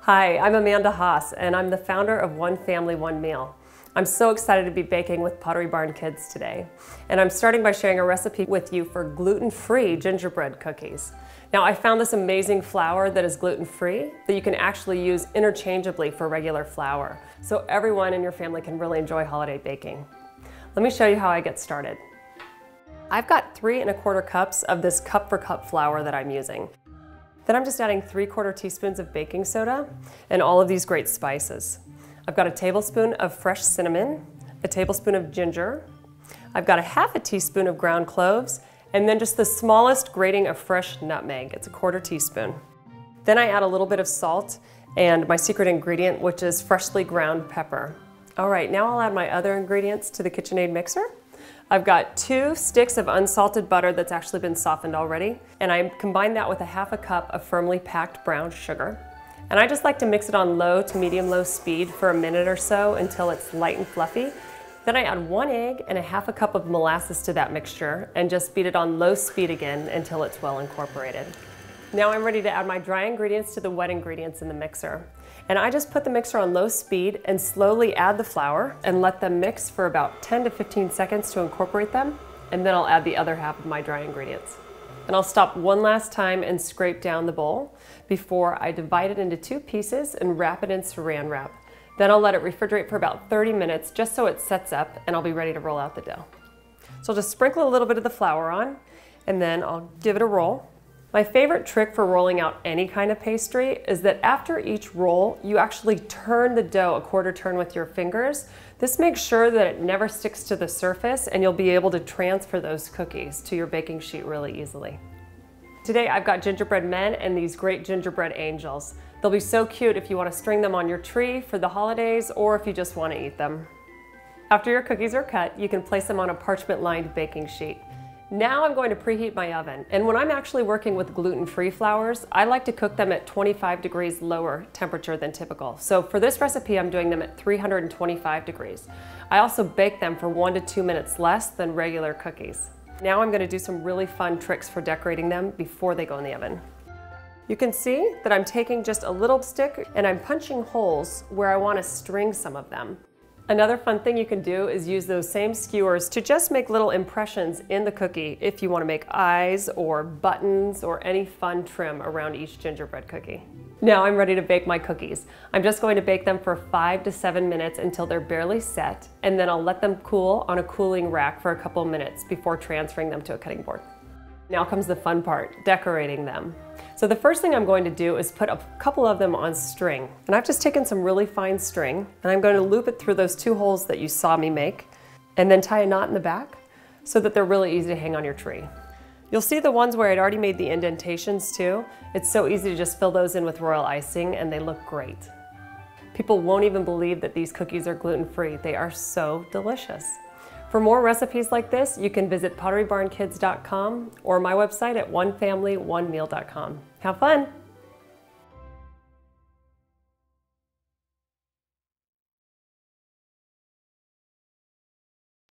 Hi, I'm Amanda Haas, and I'm the founder of One Family, One Meal. I'm so excited to be baking with Pottery Barn Kids today. And I'm starting by sharing a recipe with you for gluten-free gingerbread cookies. Now, I found this amazing flour that is gluten-free that you can actually use interchangeably for regular flour, so everyone in your family can really enjoy holiday baking. Let me show you how I get started. I've got 3 1/4 cups of this cup for cup flour that I'm using. Then I'm just adding 3/4 teaspoons of baking soda and all of these great spices. I've got a tablespoon of fresh cinnamon, a tablespoon of ginger, I've got a 1/2 teaspoon of ground cloves, and then just the smallest grating of fresh nutmeg. It's a 1/4 teaspoon. Then I add a little bit of salt and my secret ingredient, which is freshly ground pepper. All right, now I'll add my other ingredients to the KitchenAid mixer. I've got 2 sticks of unsalted butter that's actually been softened already, and I combine that with a 1/2 cup of firmly packed brown sugar. And I just like to mix it on low to medium-low speed for a minute or so until it's light and fluffy. Then I add 1 egg and a 1/2 cup of molasses to that mixture and just beat it on low speed again until it's well incorporated. Now I'm ready to add my dry ingredients to the wet ingredients in the mixer. And I just put the mixer on low speed and slowly add the flour and let them mix for about 10 to 15 seconds to incorporate them. And then I'll add the other half of my dry ingredients. And I'll stop one last time and scrape down the bowl before I divide it into 2 pieces and wrap it in saran wrap. Then I'll let it refrigerate for about 30 minutes just so it sets up, and I'll be ready to roll out the dough. So I'll just sprinkle a little bit of the flour on, and then I'll give it a roll. My favorite trick for rolling out any kind of pastry is that after each roll, you actually turn the dough a 1/4 turn with your fingers. This makes sure that it never sticks to the surface, and you'll be able to transfer those cookies to your baking sheet really easily. Today I've got gingerbread men and these great gingerbread angels. They'll be so cute if you want to string them on your tree for the holidays or if you just want to eat them. After your cookies are cut, you can place them on a parchment-lined baking sheet. Now I'm going to preheat my oven, and when I'm actually working with gluten-free flours, I like to cook them at 25 degrees lower temperature than typical. So for this recipe, I'm doing them at 325 degrees. I also bake them for 1 to 2 minutes less than regular cookies. Now I'm going to do some really fun tricks for decorating them before they go in the oven. You can see that I'm taking just a little stick and I'm punching holes where I want to string some of them. Another fun thing you can do is use those same skewers to just make little impressions in the cookie if you want to make eyes or buttons or any fun trim around each gingerbread cookie. Now I'm ready to bake my cookies. I'm just going to bake them for 5 to 7 minutes until they're barely set, and then I'll let them cool on a cooling rack for a couple minutes before transferring them to a cutting board. Now comes the fun part, decorating them. So the first thing I'm going to do is put a couple of them on string. And I've just taken some really fine string, and I'm going to loop it through those 2 holes that you saw me make, and then tie a knot in the back so that they're really easy to hang on your tree. You'll see the ones where I'd already made the indentations too. It's so easy to just fill those in with royal icing, and they look great. People won't even believe that these cookies are gluten-free. They are so delicious. For more recipes like this, you can visit potterybarnkids.com or my website at onefamilyonemeal.com. Have fun!